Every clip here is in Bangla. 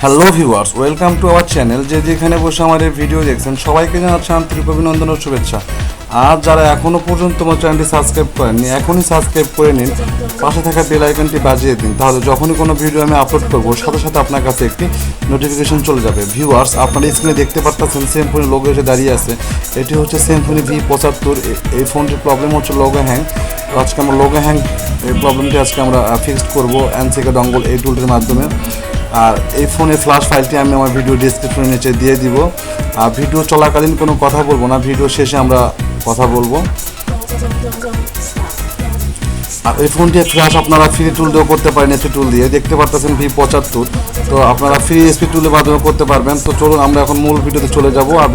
Hello viewers, welcome to our channel. যেখানে বসে আমার এই ভিডিও দেখছেন সবাইকে জানাচ্ছি আন্তরিক অভিনন্দন ও শুভেচ্ছা। আর যারা এখনও পর্যন্ত আমার চ্যানেলটি সাবস্ক্রাইব করেননি, এখনই সাবস্ক্রাইব করে নিন, পাশে থাকা বেল আইকনটি বাজিয়ে দিন, তাহলে যখনই কোনো ভিডিও আমি আপলোড করবো সাথে সাথে আপনার কাছে একটি নোটিফিকেশন চলে যাবে। ভিউয়ার্স, আপনারা স্ক্রিনে দেখতে পাচ্ছেন সিম্ফনি লোগো এসে দাঁড়িয়ে আছে। এটি হচ্ছে সিম্ফনি V75। এই ফোনটির প্রবলেম হচ্ছে লোগো হ্যাং। আজকে আমরা লোগো হ্যাং এই প্রবলেমটি আজকে আমরা ফিক্সড করবো এনসিকে ডঙ্গল এই টুলটির মাধ্যমে। আর এই ফোনের ফ্ল্যাশ ফাইলটি আমি আমার ভিডিও ডিসক্রিপশনের নিচে দিয়ে দিব। আর ভিডিও চলাকালীন কোনো কথা বলবো না, ভিডিও শেষে আমরা কথা বলবো। আর এই ফোনটি ফ্ল্যাশ আপনারা ফ্রি টুল দিয়েও করতে পারেন, এসপি টুল দিয়ে। দেখতে পারতেছেন V75, তো আপনারা ফ্রি এসপি টুলের মাধ্যমে করতে পারবেন। তো চলুন আমরা এখন মূল ভিডিওতে চলে যাবো। আর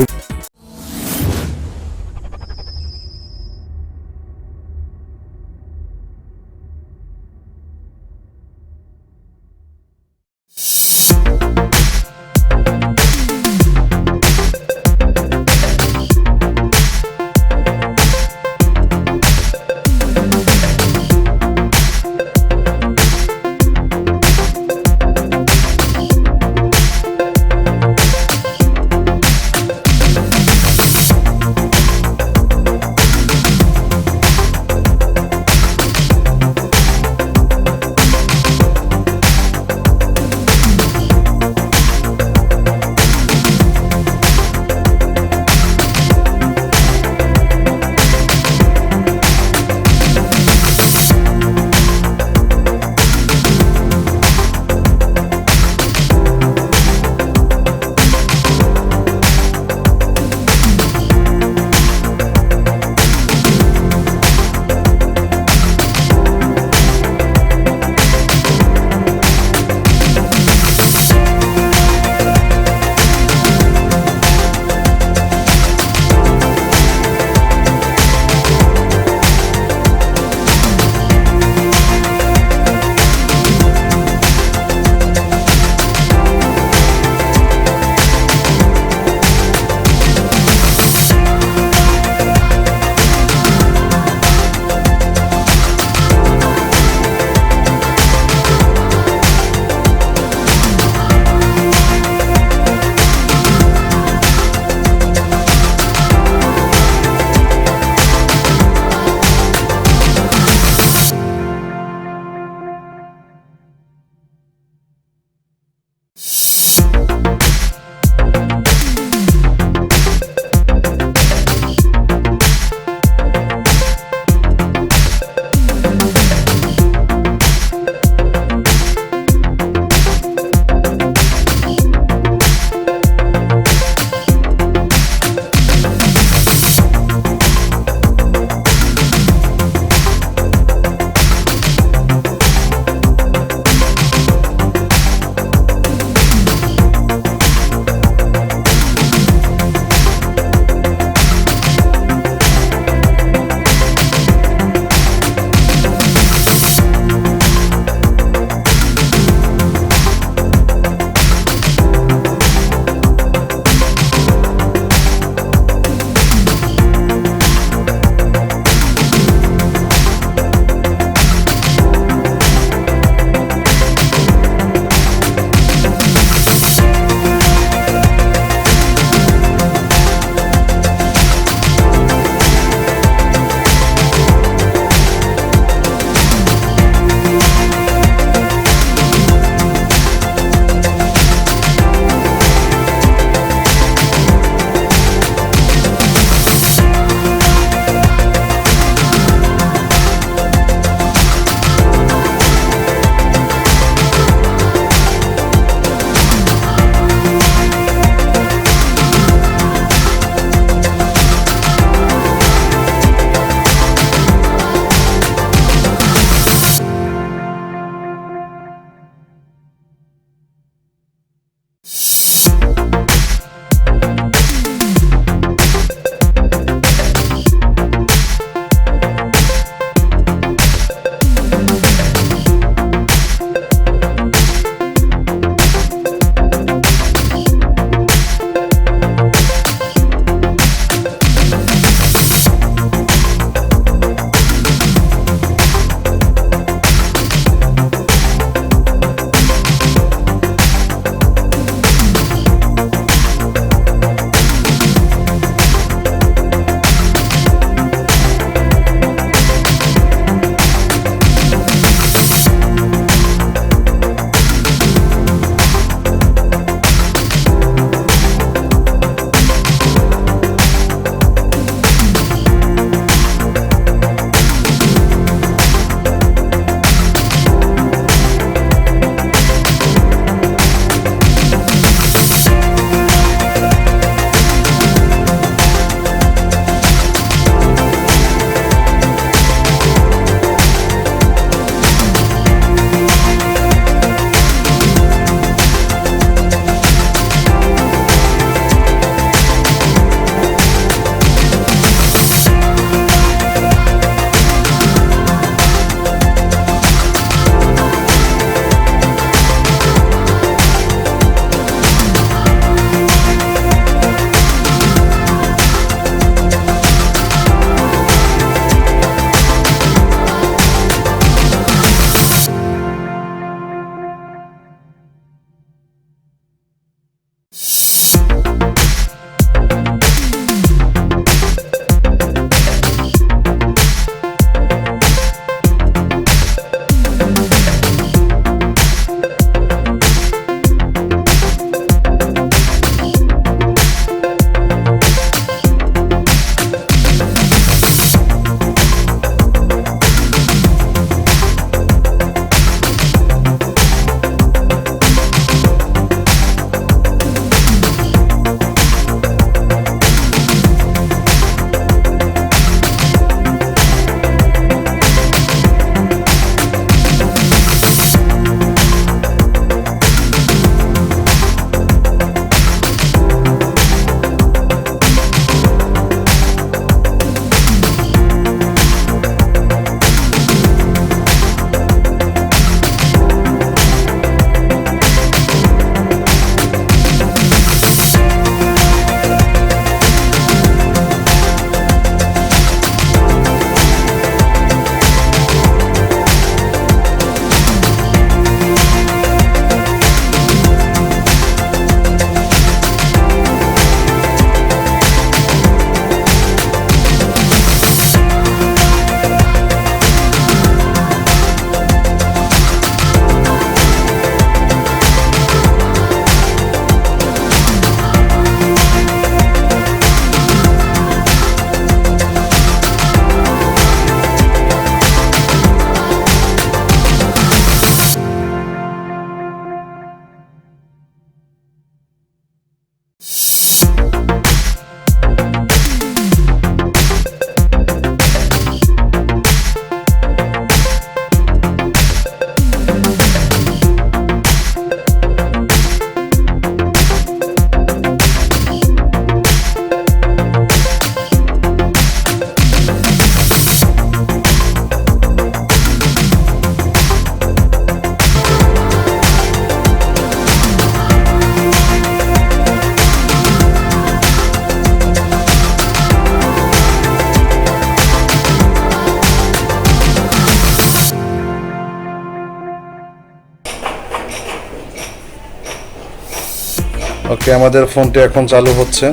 ওকে, আমাদের ফোনটি এখন চালু হচ্ছে,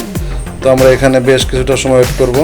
তো আমরা এখানে বেশ কিছুটা সময় ওয়েট করব।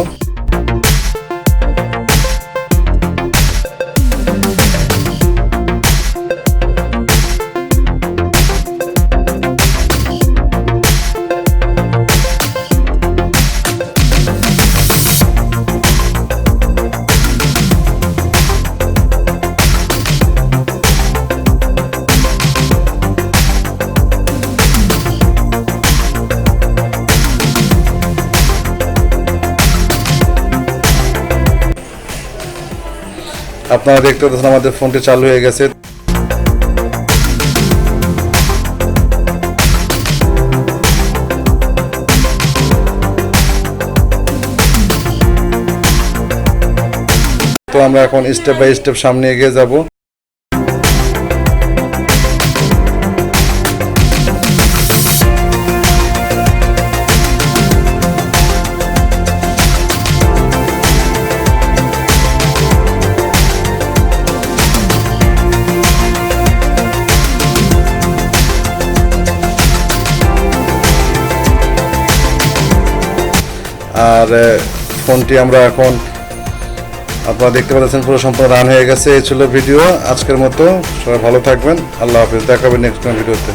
আপনারা দেখতে পাচ্ছেন আমাদের ফোনটি চালু হয়ে গেছে। তো আমরা এখন স্টেপ বাই স্টেপ সামনে এগিয়ে যাব। আর ফোনটি আমরা এখন আপনারা দেখতে পাচ্ছেন পুরো সম্পূর্ণ রান হয়ে গেছে। এই ছিল ভিডিও আজকের মতো। সবাই ভালো থাকবেন, আল্লাহ হাফেজ, দেখা হবে নেক্সট ভিডিওতে।